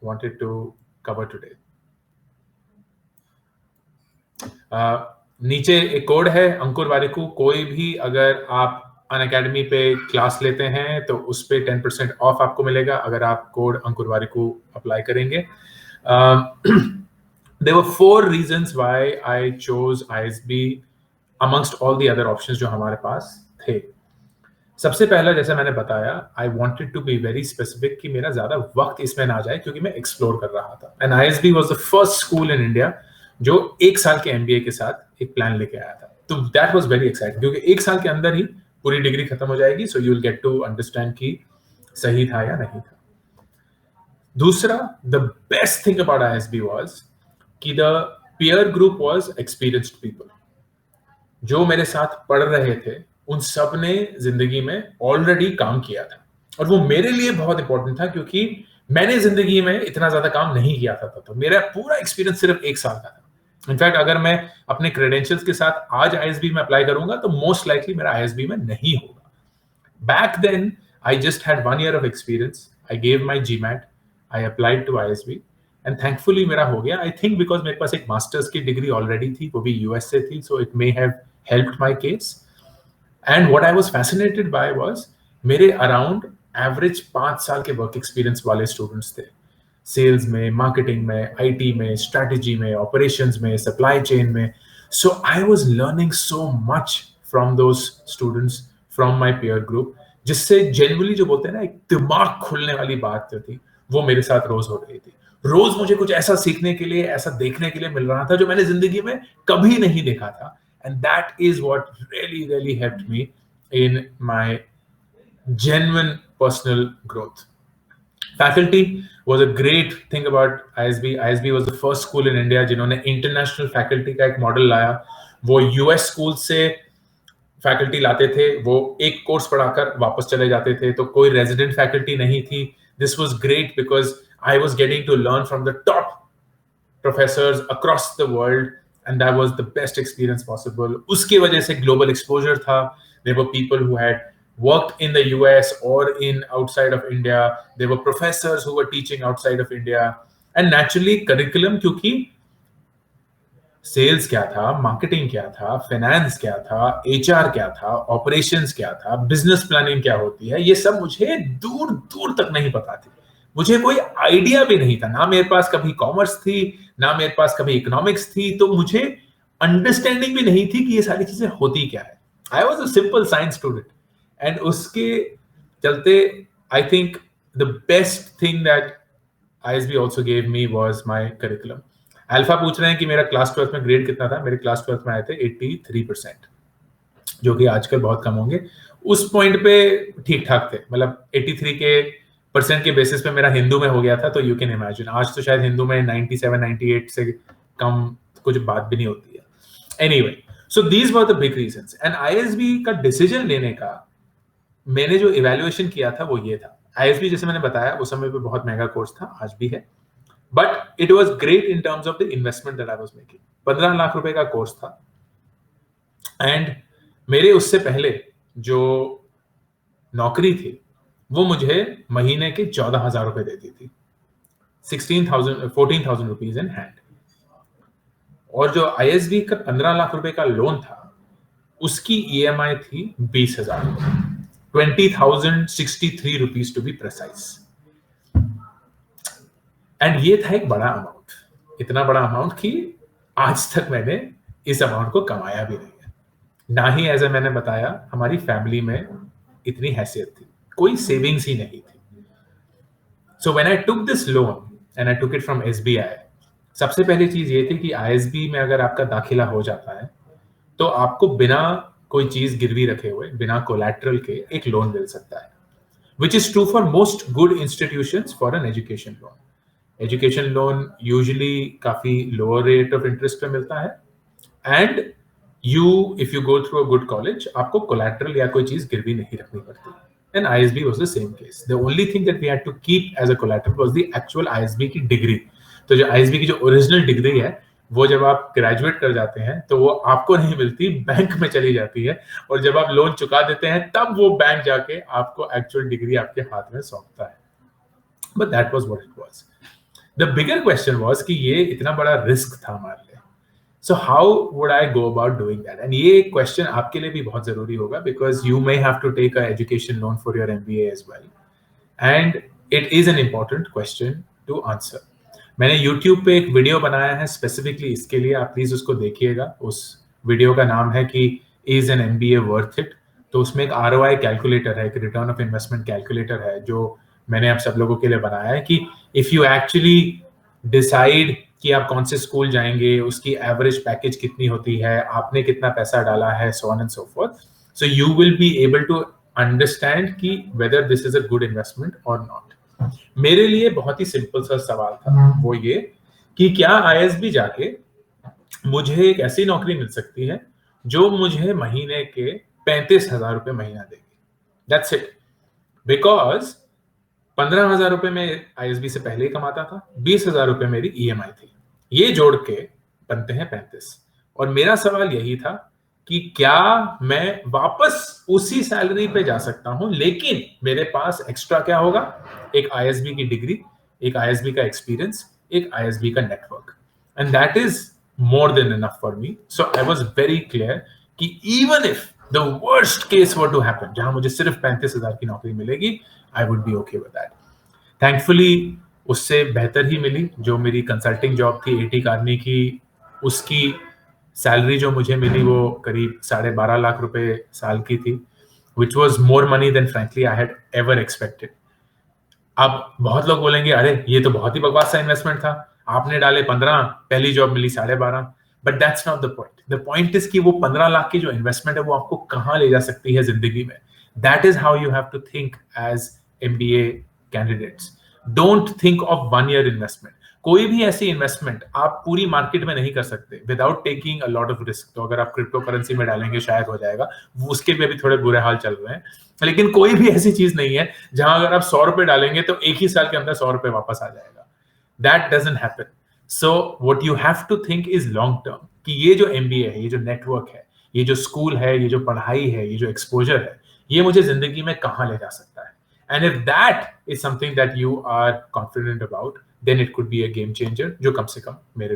wanted to cover today. नीचे एक code है अंकुर वारिकू. कोई भी अगर आप अनअकैडमी पे क्लास लेते हैं तो उस पे 10% ऑफ आपको मिलेगा अगर आप कोड अंकुर वारिकू अप्लाई करेंगे. There were 4 reasons why I chose ISB amongst all the other options जो हमारे पास थे. सबसे पहला, जैसे मैंने बताया, I wanted to be very specific कि मेरा ज्यादा वक्त इसमें ना जाए क्योंकि मैं एक्सप्लोर कर रहा था. And ISB was the first school in India जो 1 साल के MBA के साथ एक प्लान लेके आया था. तो that was very exciting क्योंकि 1 साल के अंदर ही पूरी डिग्री खत्म हो जाएगी. So you will get to understand कि सही था या नहीं था. दूसरा, the best thing about ISB was कि the peer group was experienced people. जो मेरे साथ पढ़ रहे थे उन सब ने जिंदगी में ऑलरेडी काम किया था और वो मेरे लिए बहुत इंपॉर्टेंट था क्योंकि मैंने जिंदगी में इतना ज्यादा काम नहीं किया था. तो मेरा पूरा एक्सपीरियंस सिर्फ 1 साल का था. इनफैक्ट अगर मैं अपने क्रेडेंशियल्स के साथ आज ISB में अप्लाई करूंगा तो मोस्ट लाइकली मेरा ISB में नहीं होगा. Back then I just had 1 year of experience. I gave my GMAT. I applied to ISB and thankfully मेरा हो गया. आई थिंक बिकॉज मेरे पास एक मास्टर्स की डिग्री ऑलरेडी थी, वो भी US से थी. So it may have helped my case. And what I was fascinated by was मेरे around average 5 साल के work experience वाले students थे. Sales में, marketing में, IT में, strategy में, operations में, supply chain में. So I was learning so much from those students, from my peer group, जिससे generally जो बोलते हैं ना एक दिमाग खुलने वाली बात जो थी वो मेरे साथ रोज हो रही थी. रोज मुझे कुछ ऐसा सीखने के लिए, ऐसा देखने के लिए मिल रहा था जो मैंने जिंदगी में कभी नहीं देखा था. And that is what really helped me in my genuine personal growth. Faculty was a great thing about ISB. ISB was the first school in India जिन्होंने international faculty का एक मॉडल लाया. वो US स्कूल से faculty लाते थे, वो एक course पढ़ाकर वापस चले जाते थे, तो कोई रेजिडेंट फैकल्टी नहीं थी. This was great because I was getting to learn from the top professors across the world. And that was the best experience possible. उसकी वजह से global exposure था. There were people who had worked in the US or in outside of India. There were professors who were teaching outside of India. And naturally, curriculum क्योंकि sales क्या था, marketing क्या था, finance क्या था, HR क्या था, operations क्या था, business planning क्या होती है, ये सब मुझे दूर दूर तक नहीं पता थी. मुझे कोई आइडिया भी नहीं था. ना मेरे पास कभी कॉमर्स थी, ना मेरे पास कभी इकोनॉमिक्स थी. तो मुझे अंडरस्टैंडिंग भी नहीं थी कि ये सारी चीजें होती क्या है. I was a simple science student and उसके चलते I think the best thing that ISB also gave me was my curriculum. Alpha पूछ रहे हैं कि मेरा क्लास 12th में ग्रेड कितना था. मेरे क्लास 12th में आए थे 83%, जो कि आजकल बहुत कम होंगे. उस पॉइंट पे ठीक ठाक थे. मतलब 83% के बेसिस पे मेरा हिंदू में हो गया था. तो यू कैन इमेजिन आज तो शायद हिंदू में 97-98 से कम कुछ बात भी नहीं होती है. Anyway, so these were the big reasons. And ISB का डिसीजन लेने का मैंने जो इवैल्यूएशन किया था वो ये था. ISB जैसे मैंने बताया उस समय पे बहुत महंगा कोर्स था, आज भी है, but it was great in terms of the investment that I was making. 15 lakh रुपए का कोर्स था एंड मेरे उससे पहले जो नौकरी थी वो मुझे महीने के 14,000 रुपए देती थी. 14,000 रुपीज इन हैंड. और जो ISB का 15 लाख रुपए का लोन था उसकी EMI थी 20,000, 20,063 rupees to be precise. And ये था एक बड़ा अमाउंट. इतना बड़ा अमाउंट कि आज तक मैंने इस अमाउंट को कमाया भी नहीं है. ना ही ऐसे मैंने बताया हमारी फैमिली में इतनी हैसियत थी, कोई सेविंग्स ही नहीं थी. So when I took this loan and I took it from SBI, सबसे पहली चीज ये थी कि ISB में अगर आपका दाखिला हो जाता है तो आपको बिना कोई चीज गिरवी रखे हुए, बिना कोलैटरल के एक लोन मिल सकता है, which is true for most good institutions for an education loan. Education loan usually काफी lower rate of interest पे मिलता है and if you go through a good college, आपको collateral या कोई चीज गिरवी नहीं रखनी पड़ती. And ISB was the same case. The only thing that we had to keep as a collateral was the actual ISB की डिग्री. तो जो ISB की जो ओरिजिनल डिग्री है वो जब आप ग्रेजुएट कर जाते हैं तो वो आपको नहीं मिलती, बैंक में चली जाती है. और जब आप लोन चुका देते हैं तब वो बैंक जाके आपको एक्चुअल डिग्री आपके हाथ में सौंपता है. But that was what it was. The bigger question was कि ये इतना बड़ा रिस्क था हमारे लिए, so how would I go about doing that? And ये क्वेश्चन आपके लिए भी बहुत जरूरी होगा, because you may have to take a education loan for your MBA as well, and it is an important question to answer. मैंने YouTube पे एक वीडियो बनाया है स्पेसिफिकली इसके लिए, आप प्लीज उसको देखिएगा। उस वीडियो का नाम है कि is an MBA worth it. तो उसमें एक आरओआई कैलकुलेटर है, एक रिटर्न ऑफ इन्वेस्टमेंट कैलकुलेटर है, जो मैंने आप सब लोगों के लिए बनाया है कि इफ यू एक्चुअली डिसाइड कि आप कौन से स्कूल जाएंगे, उसकी एवरेज पैकेज कितनी होती है, आपने कितना पैसा डाला है, so on and so forth, so you will be able to understand कि whether this is a good investment और नॉट। मेरे लिए बहुत ही सिंपल सा सवाल था, वो ये कि क्या आईएसबी जाके मुझे एक ऐसी नौकरी मिल सकती है जो मुझे महीने के 35,000 रुपए महीना देगी। That's it. बिकॉज 15,000 रुपए में आईएसबी से पहले ही कमाता था, 20,000 रुपए मेरी ईएमआई थी, ये जोड़ के बनते हैं 35। और मेरा सवाल यही था कि क्या मैं वापस उसी सैलरी पे जा सकता हूं, लेकिन मेरे पास एक्स्ट्रा क्या होगा? एक आईएसबी की डिग्री, एक आईएसबी का एक्सपीरियंस, एक आईएसबी का network, and that is more than enough for me. So I was very clear कि even if the worst case were to happen, जहां मुझे सिर्फ 35,000 की नौकरी मिलेगी, I would be okay with that. Thankfully उससे बेहतर ही मिली। जो मेरी कंसल्टिंग जॉब थी एटी कार्नी की, उसकी सैलरी जो मुझे मिली वो करीब 12.5 लाख रुपए साल की थी, which was more money than frankly I had ever expected. अब बहुत लोग बोलेंगे अरे ये तो बहुत ही बकवास सा इन्वेस्टमेंट था, आपने डाले 15, पहली जॉब मिली 12.5। But that's not the point. The point is कि वो 15 लाख की जो इन्वेस्टमेंट है वो आपको कहाँ ले जा सकती है जिंदगी में। That is how you have to think as MBA candidates. Don't think of 1 year investment. कोई भी ऐसी इन्वेस्टमेंट आप पूरी मार्केट में नहीं कर सकते without taking a lot of risk. तो अगर आप क्रिप्टो करेंसी में डालेंगे शायद हो जाएगा, वो उसके भी अभी थोड़े बुरे हाल चल रहे हैं, लेकिन कोई भी ऐसी चीज नहीं है जहां अगर आप 100 रुपए डालेंगे तो एक ही साल के अंदर 100 रुपए वापस आ जाएगा। That doesn't happen. So what you have to think is long term, कि ये जो एमबीए है, ये जो नेटवर्क है, ये जो स्कूल है, ये जो पढ़ाई है, ये जो एक्सपोजर है, ये मुझे जिंदगी में कहां ले जा सकता है। And if that is something that you are confident about, then it could be a game changer, जो कम से कम मेरे